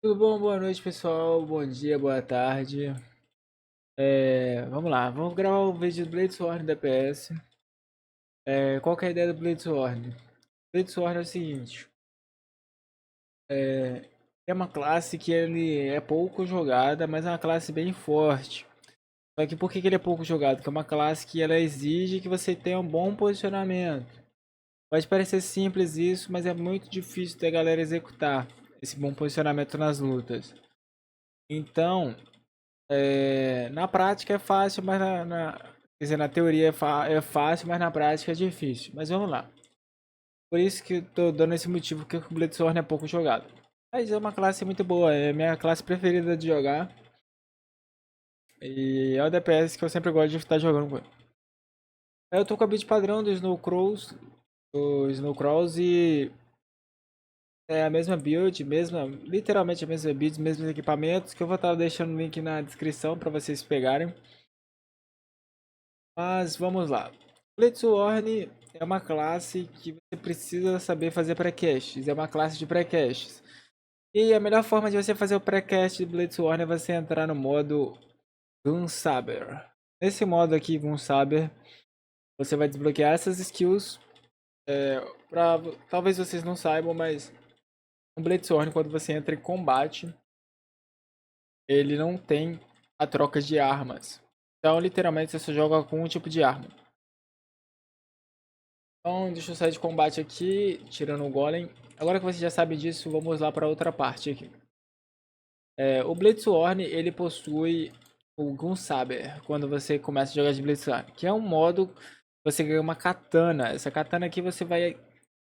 Tudo bom? Boa noite, pessoal. Bom dia, boa tarde. Vamos lá, vamos gravar o vídeo do Bladesworn DPS. Qual que é a ideia do Bladesworn? Bladesworn é o seguinte: é uma classe que ele é pouco jogada, mas é uma classe bem forte. Só que por que ele é pouco jogado? Porque é uma classe que ela exige que você tenha um bom posicionamento. Pode parecer simples isso, mas é muito difícil da galera executar esse bom posicionamento nas lutas. Então, na prática é fácil, mas quer dizer, na teoria é fácil, mas na prática é difícil. Mas vamos lá. Por isso que eu tô dando esse motivo que o Blitzhorn é pouco jogado. Mas é uma classe muito boa, é a minha classe preferida de jogar. E é o DPS que eu sempre gosto de estar jogando com ele. Eu tô com a build padrão do Snow Crawls e é a mesma build, literalmente a mesma build, mesmos equipamentos, que eu vou estar deixando o link na descrição para vocês pegarem. Mas vamos lá. Blitzhorn é uma classe que você precisa saber fazer pré-casts. É uma classe de pré-casts. E a melhor forma de você fazer o pré-cast de Blitzhorn é você entrar no modo Gunsaber. Nesse modo aqui, Gunsaber, você vai desbloquear essas skills. Pra, talvez vocês não saibam, mas o Blitzhorn, quando você entra em combate, ele não tem a troca de armas. Então, literalmente, você só joga com um tipo de arma. Então, deixa eu sair de combate aqui, tirando o Golem. Agora que você já sabe disso, vamos lá para outra parte aqui. O Blitzhorn, ele possui o Gunsaber, quando você começa a jogar de Blitzhorn, que é um modo que você ganha uma katana. Essa katana aqui você vai...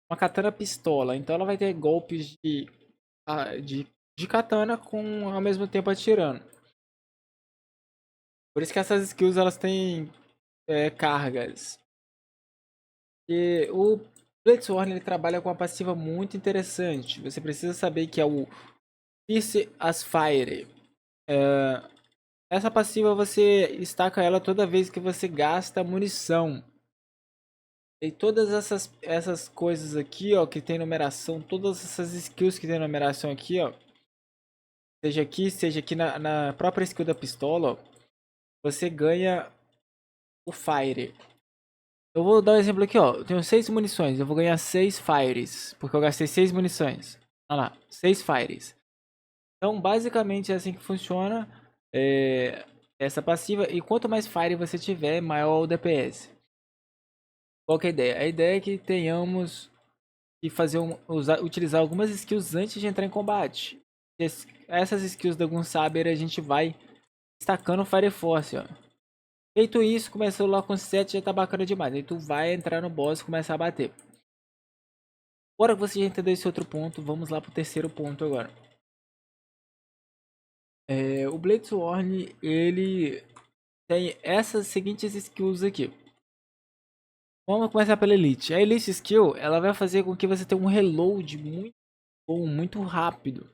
Uma katana pistola, então ela vai ter golpes de katana com ao mesmo tempo atirando. Por isso que essas skills elas têm cargas. E o Blitzhorn ele trabalha com uma passiva muito interessante. Você precisa saber que é o Pierce as Fire. Essa passiva você estaca ela toda vez que você gasta munição. E todas essas coisas aqui, ó, que tem numeração, todas essas skills que tem numeração seja aqui na própria skill da pistola, ó, você ganha o Fire. Eu vou dar um exemplo aqui, ó. Eu tenho 6 munições, eu vou ganhar 6 Fires, porque eu gastei 6 munições. Olha lá, 6 Fires. Então, basicamente é assim que funciona essa passiva. E quanto mais Fire você tiver, maior o DPS. Qual que é a ideia? A ideia é que tenhamos que utilizar algumas skills antes de entrar em combate. Essas skills da Gunsaber a gente vai destacando o Fire Force, ó. Feito isso, começou lá com 7 já tá bacana demais. Aí tu vai entrar no boss e começar a bater. Agora que você já entendeu esse outro ponto, vamos lá pro terceiro ponto agora. O Bladesworn, ele tem essas seguintes skills aqui. Vamos começar pela Elite. A Elite Skill, ela vai fazer com que você tenha um reload muito bom, muito rápido.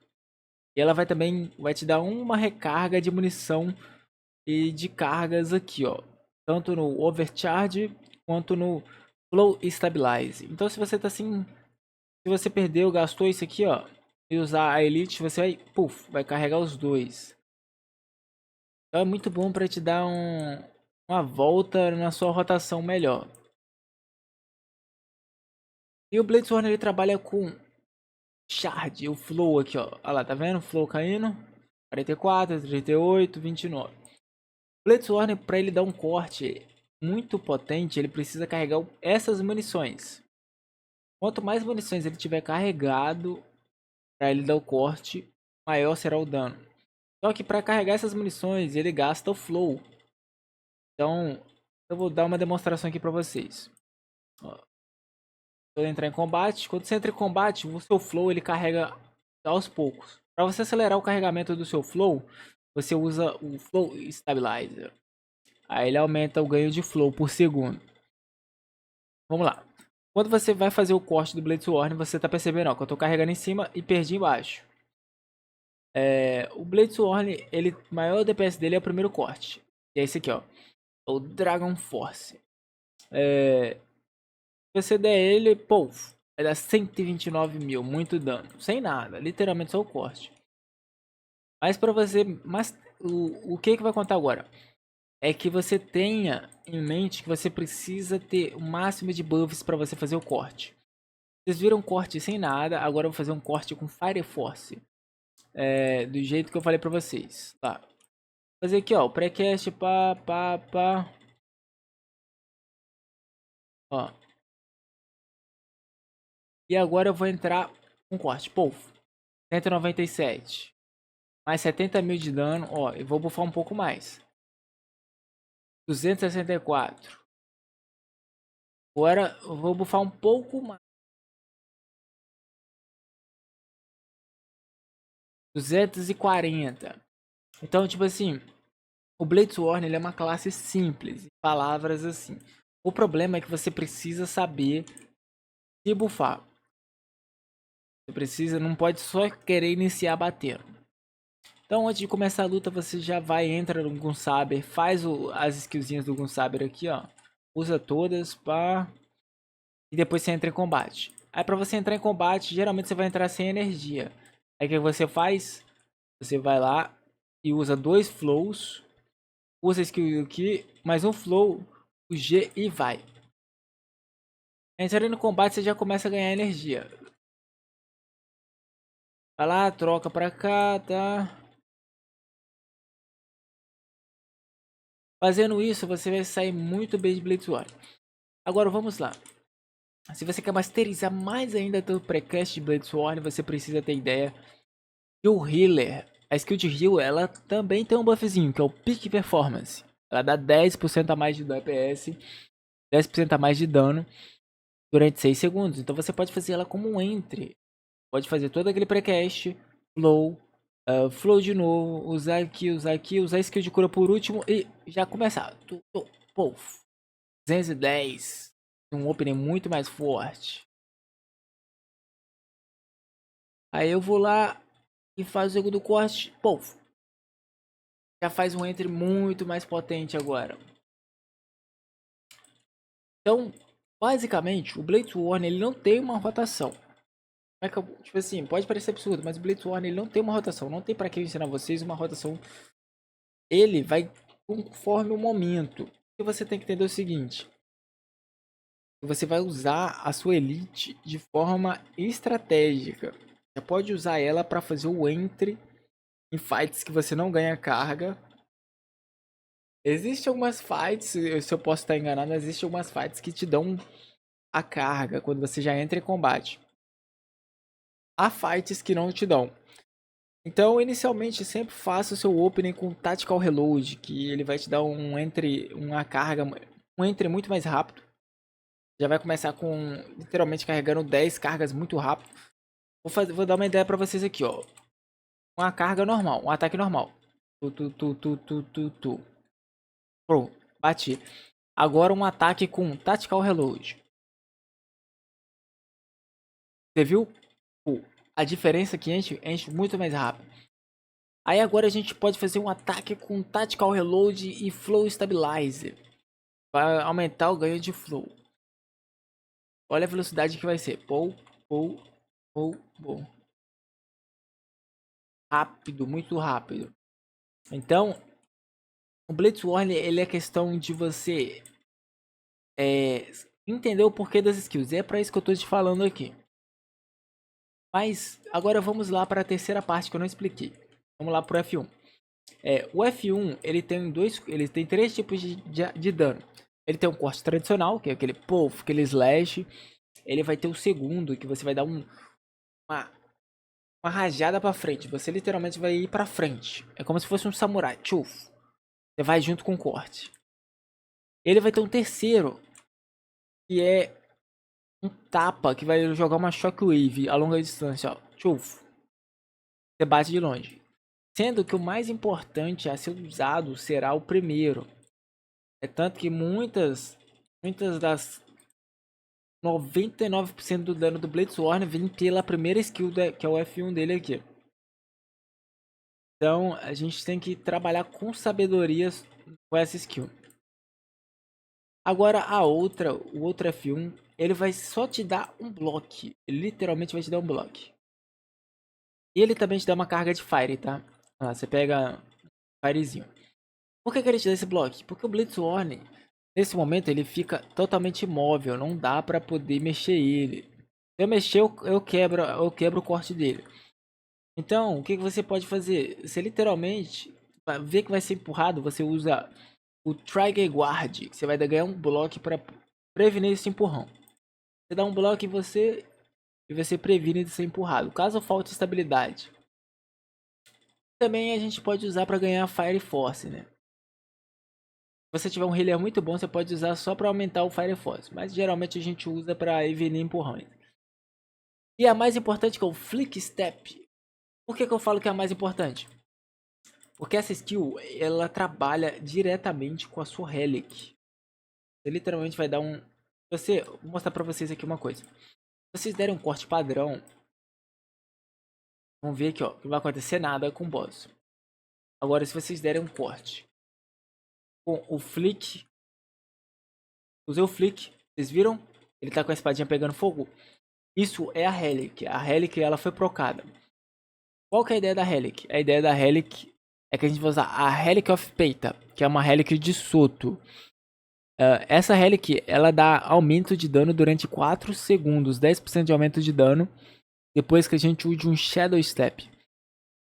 E ela vai também te dar uma recarga de munição e de cargas aqui, ó. Tanto no Overcharge quanto no Flow Stabilize. Então se você tá assim, se você perdeu, gastou isso aqui, ó, e usar a Elite, você vai carregar os dois. Então é muito bom para te dar uma volta na sua rotação melhor. E o Bladesworn ele trabalha com Shard, o Flow aqui, ó. Olha lá, tá vendo? Flow caindo. 44, 38, 29. O Bladesworn, para ele dar um corte muito potente, ele precisa carregar essas munições. Quanto mais munições ele tiver carregado para ele dar o corte, maior será o dano. Só que para carregar essas munições, ele gasta o Flow. Então, eu vou dar uma demonstração aqui para vocês. Ó, vou entrar em combate. Quando você entra em combate, o seu Flow ele carrega aos poucos. Para você acelerar o carregamento do seu Flow, você usa o Flow Stabilizer. Aí ele aumenta o ganho de Flow por segundo. Vamos lá. Quando você vai fazer o corte do Bladesworn, você tá percebendo, ó, que eu tô carregando em cima e perdi embaixo. O Bladesworn, o maior DPS dele é o primeiro corte. E é esse aqui, ó. O Dragon Force. Se você der ele, pô, vai dar 129 mil, muito dano. Sem nada, literalmente só o corte. Mas para você, mas o que vai contar agora? É que você tenha em mente que você precisa ter o máximo de buffs para você fazer o corte. Vocês viram um corte sem nada, agora eu vou fazer um corte com Fire Force. Do jeito que eu falei para vocês. Tá. Vou fazer aqui, ó, o pré-cast, pá. Ó. E agora eu vou entrar com corte. Pô, 197. Mais 70 mil de dano. Ó, eu vou buffar um pouco mais. 264. Agora eu vou buffar um pouco mais. 240. Então, tipo assim, o Bladesworn ele é uma classe simples. Palavras assim. O problema é que você precisa saber se buffar. Você precisa, não pode só querer iniciar batendo. Então, antes de começar a luta, você já vai, entra no Gunsaber, faz as skillzinhas do Gunsaber aqui, ó. Usa todas, pá. E depois você entra em combate. Aí pra você entrar em combate, geralmente você vai entrar sem energia. Aí o que você faz? Você vai lá e usa 2 flows. Usa a skill aqui, mais um flow, o G e vai. Entrando no combate, você já começa a ganhar energia. Vai lá, troca pra cá, tá? Fazendo isso, você vai sair muito bem de Bladesworn. Agora vamos lá. Se você quer masterizar mais ainda do precast de Bladesworn, você precisa ter ideia que o Healer, a skill de heal, ela também tem um buffzinho, que é o Peak Performance. Ela dá 10% a mais de DPS, 10% a mais de dano durante 6 segundos. Então você pode fazer ela como um entry. Pode fazer todo aquele precast, flow, flow de novo, usar aqui, usar skill de cura por último e já começar. Puff. 210. Um opening muito mais forte. Aí eu vou lá e faz o segundo corte. Puff. Já faz um entry muito mais potente agora. Então, basicamente, o Bladesworn ele não tem uma rotação. Tipo assim, pode parecer absurdo, mas o Bladesworn ele não tem uma rotação. Não tem pra que eu ensinar vocês uma rotação. Ele vai conforme o momento. E você tem que entender o seguinte. Você vai usar a sua elite de forma estratégica. Você pode usar ela para fazer o entry em fights que você não ganha carga. Existem algumas fights, se eu posso estar enganado, existem algumas fights que te dão a carga quando você já entra em combate. Há fights que não te dão. Então, inicialmente, sempre faça o seu opening com Tactical Reload, que ele vai te dar uma carga, um entry muito mais rápido. Já vai começar com, literalmente, carregando 10 cargas muito rápido. Vou dar uma ideia pra vocês aqui, ó. Uma carga normal, um ataque normal. Tu. Pronto, bati. Agora um ataque com Tactical Reload. Você viu? Pô, a diferença que enche muito mais rápido. Aí agora a gente pode fazer um ataque com Tactical Reload e Flow Stabilizer. Vai aumentar o ganho de flow. Olha a velocidade que vai ser. Pou. Rápido, muito rápido. Então, o Bladesworn ele é questão de você entender o porquê das skills. E é pra isso que eu tô te falando aqui. Mas agora vamos lá para a terceira parte que eu não expliquei. Vamos lá pro F1. O F1 ele tem 3 tipos de dano. Ele tem um corte tradicional, que é aquele puff, aquele slash. Ele vai ter o segundo, que você vai dar uma rajada para frente. Você literalmente vai ir para frente. É como se fosse um samurai. Tchuf. Você vai junto com o corte. Ele vai ter um terceiro, que é um tapa, que vai jogar uma shockwave a longa distância. Ó. Tchuf. Você bate de longe. Sendo que o mais importante a ser usado será o primeiro. É tanto que muitas das 99% do dano do Bladesworn vem pela primeira skill, que é o F1 dele aqui. Então a gente tem que trabalhar com sabedoria com essa skill. Agora o outro F1, ele vai só te dar um bloco. Ele literalmente vai te dar um bloco. E ele também te dá uma carga de fire, tá? Ah, você pega Firezinho. Por que ele te dá esse bloco? Porque o Blitzwing, nesse momento, ele fica totalmente imóvel. Não dá pra poder mexer ele. Se eu mexer, eu quebro o corte dele. Então, o que você pode fazer? Você literalmente vê que vai ser empurrado, você usa o Trigger Guard, que você vai ganhar um bloco para prevenir esse empurrão. Você dá um bloco e você previne de ser empurrado. Caso falte estabilidade, também a gente pode usar para ganhar Fire Force, né? Se você tiver um healer muito bom, você pode usar só para aumentar o Fire Force, mas geralmente a gente usa para prevenir empurrões. E a mais importante que é o Flick Step. Por que eu falo que é a mais importante? Porque essa skill, ela trabalha diretamente com a sua Relic. Você literalmente vai dar um... Vou mostrar pra vocês aqui uma coisa. Se vocês derem um corte padrão, vão ver aqui, ó, que não vai acontecer nada com o boss. Agora, se vocês derem um corte com o Flick, usei o Flick, vocês viram? Ele tá com a espadinha pegando fogo. Isso é a Relic. A Relic, ela foi procada. Qual que é a ideia da Relic? A ideia da Relic é que a gente vai usar a Relic of Peita, que é uma Relic de Soto. Essa Relic, ela dá aumento de dano durante 4 segundos, 10% de aumento de dano, depois que a gente use um Shadow Step.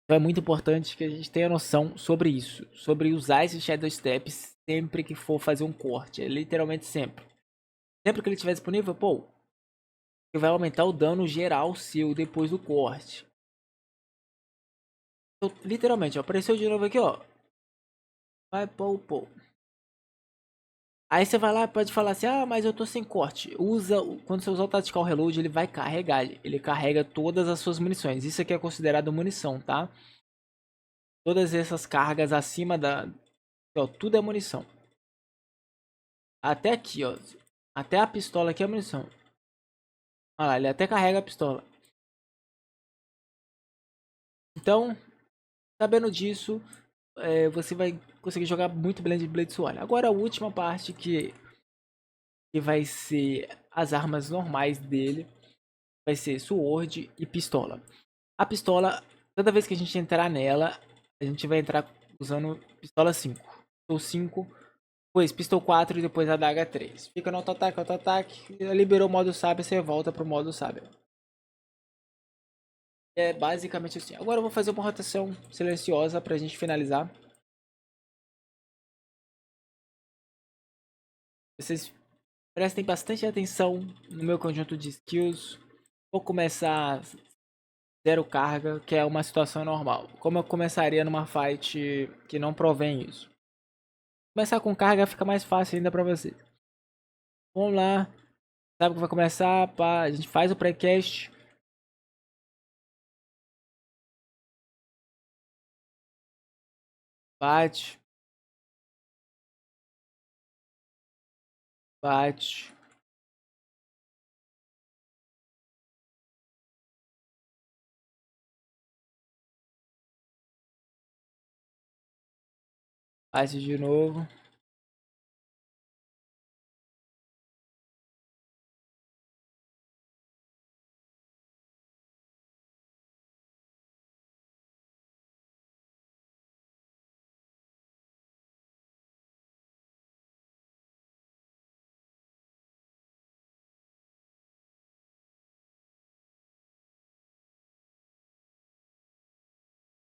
Então é muito importante que a gente tenha noção sobre isso, sobre usar esse Shadow Step sempre que for fazer um corte, literalmente sempre. Sempre que ele estiver disponível, pô, ele vai aumentar o dano geral seu depois do corte. Então, literalmente, ó, apareceu de novo aqui, ó. Vai, pô. Aí você vai lá e pode falar assim, ah, mas eu tô sem corte. Quando você usar o Tactical Reload, ele vai carregar. Ele carrega todas as suas munições. Isso aqui é considerado munição, tá? Todas essas cargas acima da... Ó, tudo é munição. Até aqui, ó. Até a pistola aqui é munição. Olha lá, ele até carrega a pistola. Então, sabendo disso, você vai conseguir jogar muito Blade Blade Sword. Agora a última parte que vai ser as armas normais dele. Vai ser Sword e Pistola. A pistola, toda vez que a gente entrar nela, a gente vai entrar usando Pistola 5. Pistol 5, depois Pistol 4 e depois a Adaga 3. Fica no auto-ataque. Liberou o modo sábio, você volta pro modo sábio. É basicamente assim. Agora eu vou fazer uma rotação silenciosa pra gente finalizar. Vocês prestem bastante atenção no meu conjunto de skills. Vou começar zero carga, que é uma situação normal. Como eu começaria numa fight que não provém isso. Começar com carga fica mais fácil ainda pra você. Vamos lá. Sabe que vai começar, pá, a gente faz o pré-cast. Bate, bate. Bate de novo.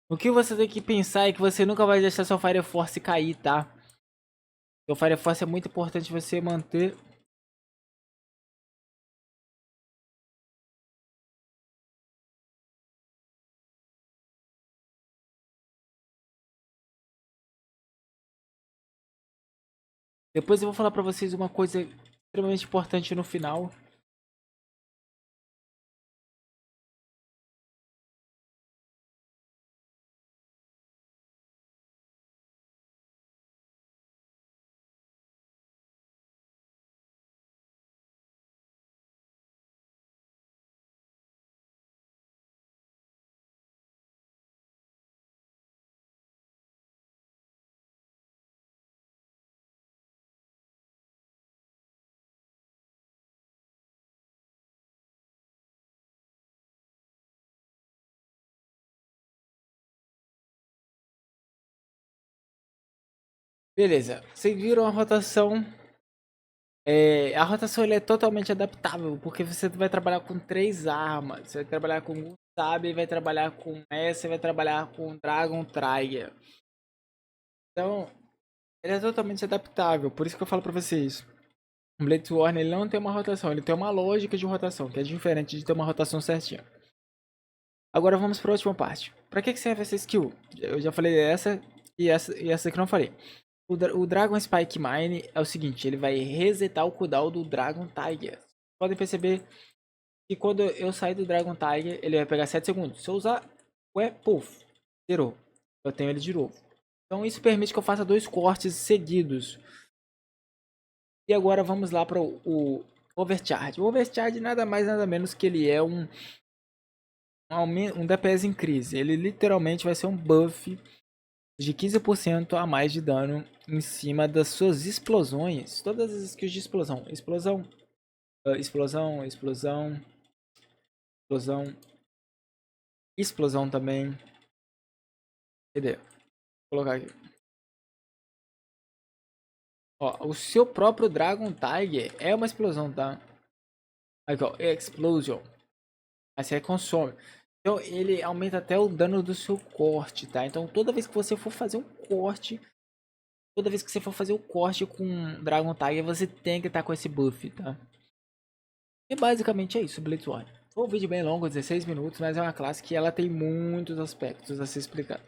O que você tem que pensar é que você nunca vai deixar seu Fire Force cair, tá? Seu Fire Force é muito importante você manter. Depois eu vou falar pra vocês uma coisa extremamente importante no final. Beleza, vocês viram a rotação. A rotação ele é totalmente adaptável, porque você vai trabalhar com 3 armas. Você vai trabalhar com Gustabe, vai trabalhar com essa, vai trabalhar com Dragon Trigger. Então, ele é totalmente adaptável, por isso que eu falo pra vocês. O Blitzwarn ele não tem uma rotação, ele tem uma lógica de rotação, que é diferente de ter uma rotação certinha. Agora vamos para a última parte. Para que serve essa skill? Eu já falei essa e essa que não falei. O Dragon Spike Mine é o seguinte, ele vai resetar o cooldown do Dragon Tiger. Podem perceber que quando eu sair do Dragon Tiger, ele vai pegar 7 segundos. Se eu usar, puff, zerou. Eu tenho ele de novo. Então isso permite que eu faça 2 cortes seguidos. E agora vamos lá para o Overcharge. O Overcharge nada mais nada menos que ele é um DPS em crise. Ele literalmente vai ser um buff de 15% a mais de dano em cima das suas explosões. Todas as skills de explosão. Explosão, explosão, explosão, explosão, explosão também. Cadê? Vou colocar aqui. Ó, o seu próprio Dragon Tiger é uma explosão, tá? Aqui, ó, Explosion. Aí você consome. Então ele aumenta até o dano do seu corte, tá? Então toda vez que você for fazer um corte, toda vez que você for fazer o corte com Dragon Tiger, você tem que estar com esse buff, tá? E basicamente é isso, Blitzword. Foi um vídeo bem longo, 16 minutos, mas é uma classe que ela tem muitos aspectos a ser explicado.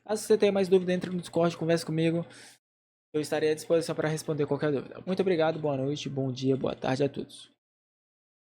Caso você tenha mais dúvida, entre no Discord, converse comigo. Eu estarei à disposição para responder qualquer dúvida. Muito obrigado, boa noite, bom dia, boa tarde a todos.